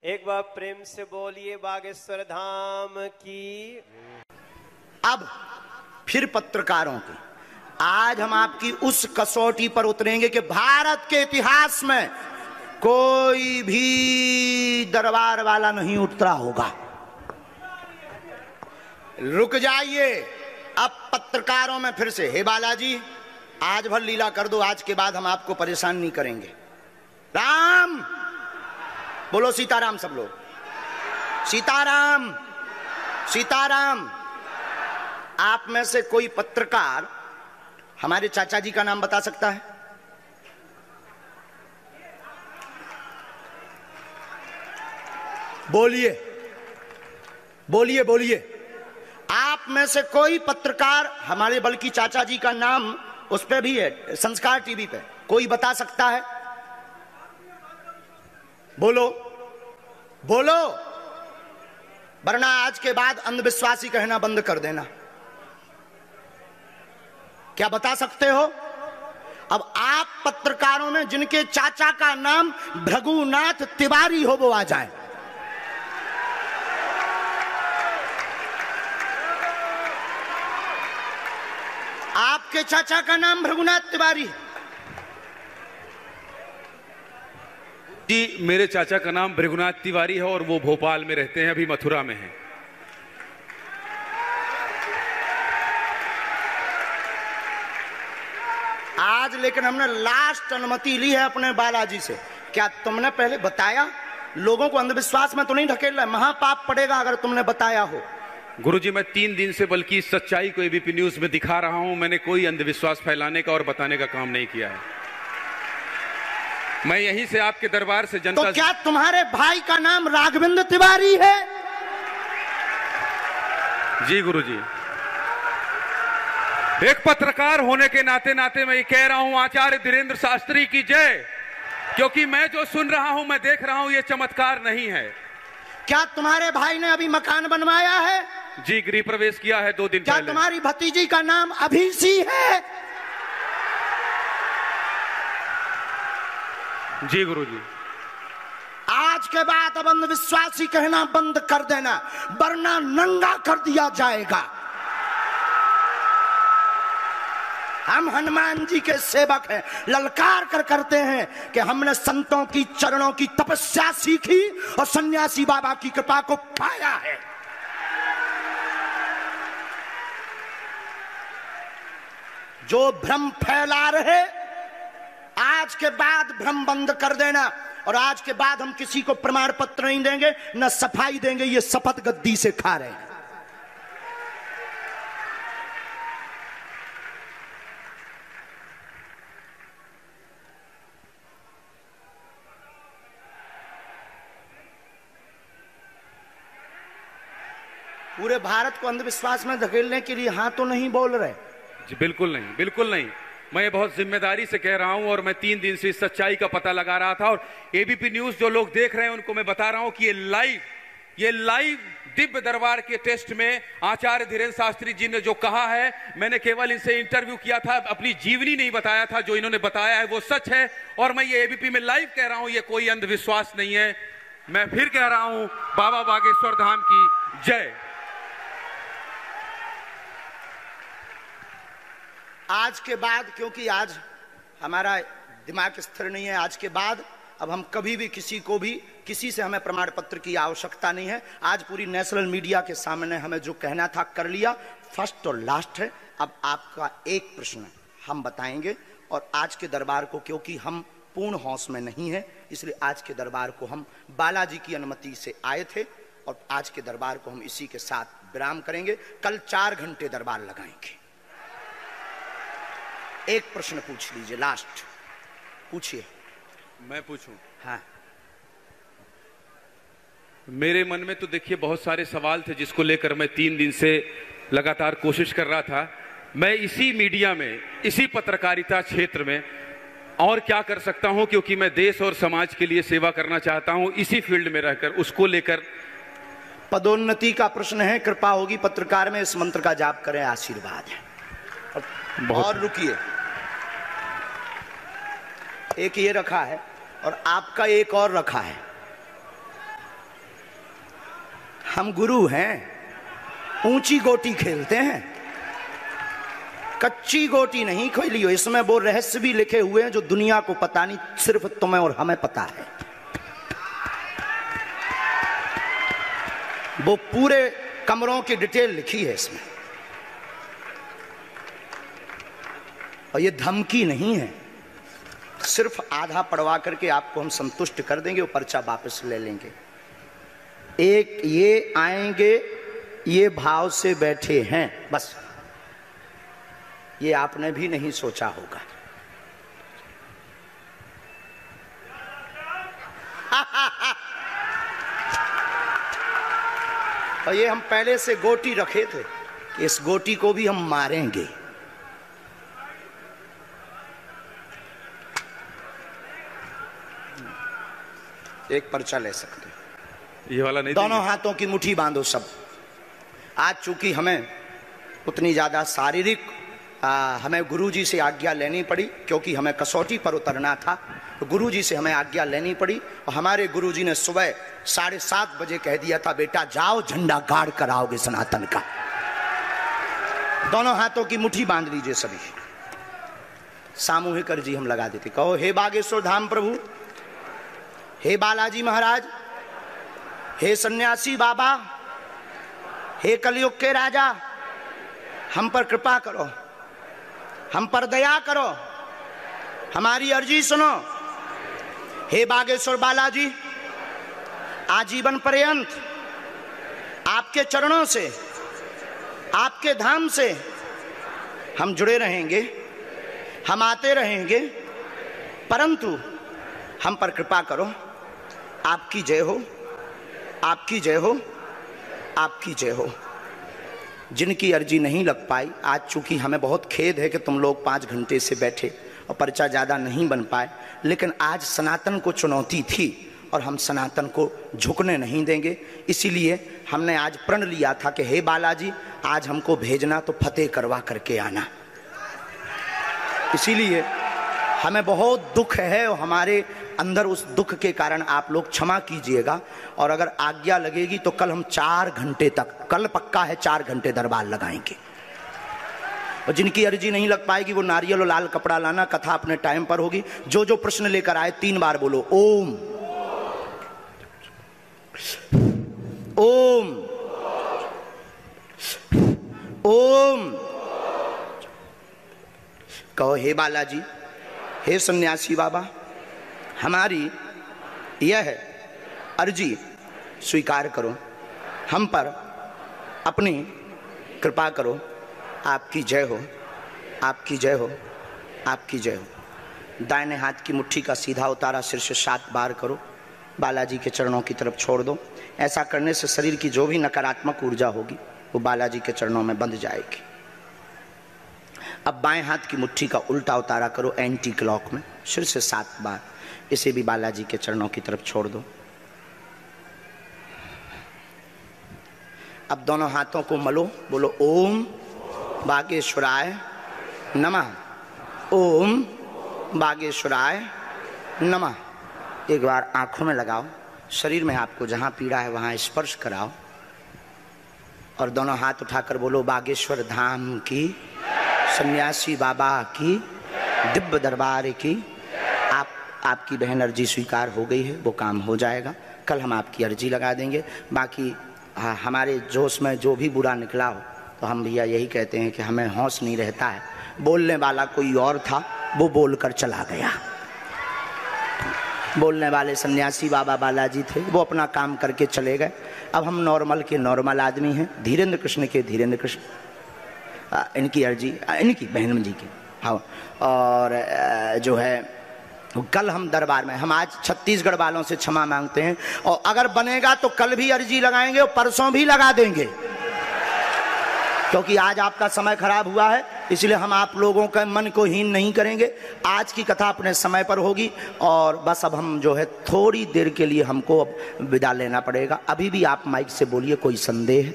एक बार प्रेम से बोलिए बागेश्वर धाम की। अब फिर पत्रकारों की आज हम आपकी उस कसौटी पर उतरेंगे कि भारत के इतिहास में कोई भी दरबार वाला नहीं उतरा होगा। रुक जाइए, अब पत्रकारों में फिर से, हे बालाजी आज भर लीला कर दो, आज के बाद हम आपको परेशान नहीं करेंगे। राम बोलो, सीताराम सब लोग, सीताराम सीताराम। आप में से कोई पत्रकार हमारे चाचा जी का नाम बता सकता है? बोलिए बोलिए बोलिए। आप में से कोई पत्रकार हमारे बल्कि चाचा जी का नाम उस पे भी है, संस्कार टीवी पे, कोई बता सकता है? बोलो बोलो, वरना आज के बाद अंधविश्वासी कहना बंद कर देना। क्या बता सकते हो? अब आप पत्रकारों में जिनके चाचा का नाम भृगुनाथ तिवारी हो वो आ जाए। आपके चाचा का नाम भृगुनाथ तिवारी? जी, मेरे चाचा का नाम भृगुनाथ तिवारी है और वो भोपाल में रहते हैं, अभी मथुरा में हैं। आज लेकिन हमने लास्ट अनुमति ली है अपने बालाजी से। क्या तुमने पहले बताया? लोगों को अंधविश्वास में तो नहीं ढकेलना, महापाप पड़ेगा अगर तुमने बताया हो। गुरुजी, मैं 3 दिन से बल्कि इस सच्चाई को एबीपी न्यूज में दिखा रहा हूं। मैंने कोई अंधविश्वास फैलाने का और बताने का काम नहीं किया है। मैं यहीं से आपके दरबार से जनता। तो क्या तुम्हारे भाई का नाम राघवेंद्र तिवारी है? जी गुरुजी, एक पत्रकार होने के नाते नाते मैं ये कह रहा हूं, आचार्य धीरेन्द्र शास्त्री की जय। क्योंकि मैं जो सुन रहा हूं, मैं देख रहा हूं, ये चमत्कार नहीं है। क्या तुम्हारे भाई ने अभी मकान बनवाया है? जी, गृह प्रवेश किया है 2 दिन क्या पहले। तुम्हारी भतीजी का नाम अभिषी है? जी गुरुजी। आज के बाद अब अंधविश्वासी कहना बंद कर देना, वरना नंगा कर दिया जाएगा। हम हनुमान जी के सेवक हैं, ललकार कर करते हैं कि हमने संतों की चरणों की तपस्या सीखी और सन्यासी बाबा की कृपा को पाया है। जो भ्रम फैला रहे, आज के बाद भ्रम बंद कर देना। और आज के बाद हम किसी को प्रमाण पत्र नहीं देंगे, न सफाई देंगे, ये शपथ गद्दी से खा रहे हैं। पूरे भारत को अंधविश्वास में धकेलने के लिए हाँ तो नहीं बोल रहे? जी बिल्कुल नहीं, बिल्कुल नहीं। मैं ये बहुत जिम्मेदारी से कह रहा हूं और मैं 3 दिन से इस सच्चाई का पता लगा रहा था। और एबीपी न्यूज जो लोग देख रहे हैं उनको मैं बता रहा हूं कि ये लाइव दिव्य दरबार के टेस्ट में आचार्य धीरेन्द्र शास्त्री जी ने जो कहा है, मैंने केवल इनसे इंटरव्यू किया था, अपनी जीवनी नहीं बताया था। जो इन्होंने बताया है वो सच है और मैं ये एबीपी में लाइव कह रहा हूं, ये कोई अंधविश्वास नहीं है। मैं फिर कह रहा हूं, बाबा बागेश्वर धाम की जय। आज के बाद, क्योंकि आज हमारा दिमाग स्थिर नहीं है, आज के बाद अब हम कभी भी किसी से हमें प्रमाण पत्र की आवश्यकता नहीं है। आज पूरी नेशनल मीडिया के सामने हमें जो कहना था कर लिया, फर्स्ट और लास्ट है। अब आपका एक प्रश्न हम बताएंगे और आज के दरबार को, क्योंकि हम पूर्ण होश में नहीं है, इसलिए आज के दरबार को हम बालाजी की अनुमति से आए थे और आज के दरबार को हम इसी के साथ विराम करेंगे। कल 4 घंटे दरबार लगाएंगे। एक प्रश्न पूछ लीजिए, लास्ट पूछिए। मैं पूछूं? हाँ। मेरे मन में तो देखिए बहुत सारे सवाल थे जिसको लेकर मैं 3 दिन से लगातार कोशिश कर रहा था। मैं इसी मीडिया में, इसी पत्रकारिता क्षेत्र में और क्या कर सकता हूं, क्योंकि मैं देश और समाज के लिए सेवा करना चाहता हूं इसी फील्ड में रहकर। उसको लेकर पदोन्नति का प्रश्न है, कृपा होगी पत्रकार में इस मंत्र का जाप करें, आशीर्वाद है। और रुकिए, एक ये रखा है और आपका एक और रखा है। हम गुरु हैं, ऊंची गोटी खेलते हैं, कच्ची गोटी नहीं खेली हो। इसमें वो रहस्य भी लिखे हुए हैं जो दुनिया को पता नहीं, सिर्फ तुम्हें और हमें पता है। वो पूरे कमरों की डिटेल लिखी है इसमें, और ये धमकी नहीं है। सिर्फ आधा पढ़वा करके आपको हम संतुष्ट कर देंगे, वो पर्चा वापस ले लेंगे। एक ये आएंगे, ये भाव से बैठे हैं, बस ये आपने भी नहीं सोचा होगा। और ये हम पहले से गोटी रखे थे कि इस गोटी को भी हम मारेंगे। एक पर्चा ले सकते हैं, ये वाला नहीं। दोनों हाथों की मुट्ठी बांधो सब। आज चूंकि हमें उतनी ज्यादा शारीरिक हमें गुरुजी से आज्ञा लेनी पड़ी, क्योंकि हमें कसौटी पर उतरना था, तो गुरुजी से हमें आज्ञा लेनी पड़ी। और हमारे गुरुजी ने सुबह 7:30 बजे कह दिया था, बेटा जाओ झंडा गाड़ कर आओगे सनातन का। दोनों हाथों की मुट्ठी बांध लीजिए सभी। सामूहिक अर्जी हम लगा देते। कहो, हे बागेश्वर धाम प्रभु, हे बालाजी महाराज, हे सन्यासी बाबा, हे कलयुग के राजा, हम पर कृपा करो, हम पर दया करो, हमारी अर्जी सुनो। हे बागेश्वर बालाजी, आजीवन पर्यंत आपके चरणों से, आपके धाम से हम जुड़े रहेंगे, हम आते रहेंगे, परंतु हम पर कृपा करो। आपकी जय हो, आपकी जय हो, आपकी जय हो। जिनकी अर्जी नहीं लग पाई, आज चूंकि हमें बहुत खेद है कि तुम लोग 5 घंटे से बैठे और पर्चा ज़्यादा नहीं बन पाए, लेकिन आज सनातन को चुनौती थी और हम सनातन को झुकने नहीं देंगे। इसीलिए हमने आज प्रण लिया था कि हे बालाजी, आज हमको भेजना तो फतेह करवा करके आना। इसीलिए हमें बहुत दुख है और हमारे अंदर उस दुख के कारण आप लोग क्षमा कीजिएगा। और अगर आज्ञा लगेगी तो कल हम 4 घंटे तक, कल पक्का है 4 घंटे दरबार लगाएंगे। और जिनकी अर्जी नहीं लग पाएगी वो नारियल और लाल कपड़ा लाना, कथा अपने टाइम पर होगी। जो जो प्रश्न लेकर आए 3 बार बोलो ओम ओम ओम। कहो, हे बालाजी, हे सन्यासी बाबा, हमारी यह अर्जी स्वीकार करो, हम पर अपनी कृपा करो। आपकी जय हो, आपकी जय हो, आपकी जय हो। दाहिने हाथ की मुट्ठी का सीधा उतारा सिर से 7 बार करो, बालाजी के चरणों की तरफ छोड़ दो। ऐसा करने से शरीर की जो भी नकारात्मक ऊर्जा होगी वो बालाजी के चरणों में बंध जाएगी। अब बाएं हाथ की मुट्ठी का उल्टा उतारा करो एंटी क्लॉक में, सिर से 7 बार। इसे भी बालाजी के चरणों की तरफ छोड़ दो। अब दोनों हाथों को मलो, बोलो ओम बागेश्वराय नमः, ओम बागेश्वराय नमः। एक बार आंखों में लगाओ, शरीर में आपको जहां पीड़ा है वहां स्पर्श कराओ और दोनों हाथ उठाकर बोलो बागेश्वर धाम की, सन्यासी बाबा की, दिव्य दरबार की। आपकी बहन अर्जी स्वीकार हो गई है, वो काम हो जाएगा। कल हम आपकी अर्जी लगा देंगे। बाकी हमारे जोश में जो भी बुरा निकला हो तो हम भैया यही कहते हैं कि हमें होश नहीं रहता है। बोलने वाला कोई और था, वो बोलकर चला गया। बोलने वाले सन्यासी बाबा बालाजी थे, वो अपना काम करके चले गए। अब हम नॉर्मल के नॉर्मल आदमी हैं, धीरेन्द्र कृष्ण के धीरेन्द्र कृष्ण। इनकी अर्जी, इनकी बहन जी की, हाँ। और जो है कल हम दरबार में, हम आज छत्तीसगढ़ वालों से क्षमा मांगते हैं, और अगर बनेगा तो कल भी अर्जी लगाएंगे और परसों भी लगा देंगे, क्योंकि आज आपका समय खराब हुआ है। इसलिए हम आप लोगों के मन को हीन नहीं करेंगे। आज की कथा अपने समय पर होगी और बस अब हम जो है थोड़ी देर के लिए हमको अब विदा लेना पड़ेगा। अभी भी आप माइक से बोलिए, कोई संदेह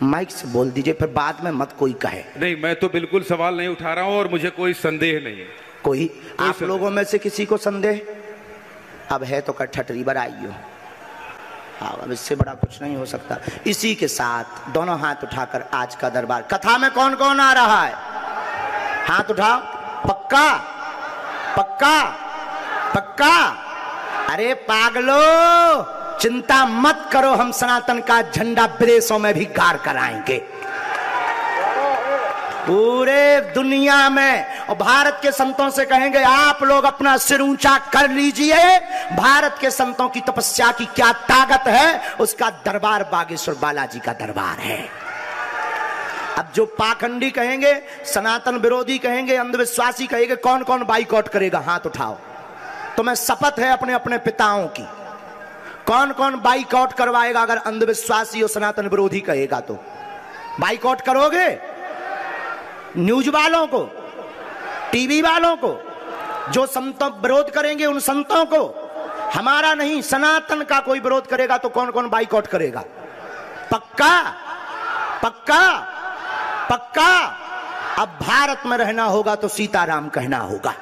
माइक से बोल दीजिए, फिर बाद में मत कोई कहे। नहीं, मैं तो बिल्कुल सवाल नहीं उठा रहा हूं और मुझे कोई संदेह नहीं है। कोई आप लोगों में से किसी को संदेह अब है तो कठठरी बराइयो। अब इससे बड़ा कुछ नहीं हो सकता। इसी के साथ दोनों हाथ उठाकर आज का दरबार, कथा में कौन कौन आ रहा है? हाथ उठाओ। पक्का पक्का पक्का? अरे पागलो, चिंता मत करो, हम सनातन का झंडा विदेशों में भी गाड़ कर आएंगे, पूरे दुनिया में। और भारत के संतों से कहेंगे आप लोग अपना सिर ऊंचा कर लीजिए, भारत के संतों की तपस्या की क्या ताकत है, उसका दरबार बागेश्वर बालाजी का दरबार है। अब जो पाखंडी कहेंगे, सनातन विरोधी कहेंगे, अंधविश्वासी कहेंगे, कौन कौन बाइकआउट करेगा? हाथ उठाओ। तुम्हें शपथ है अपने अपने पिताओं की, कौन कौन बाइकआउट करवाएगा? अगर अंधविश्वासी और सनातन विरोधी कहेगा तो बाइकआउट करोगे? न्यूज वालों को, टीवी वालों को, जो संतों विरोध करेंगे उन संतों को, हमारा नहीं सनातन का कोई विरोध करेगा तो कौन कौन बाइकआउट करेगा? पक्का पक्का पक्का? अब भारत में रहना होगा तो सीताराम कहना होगा।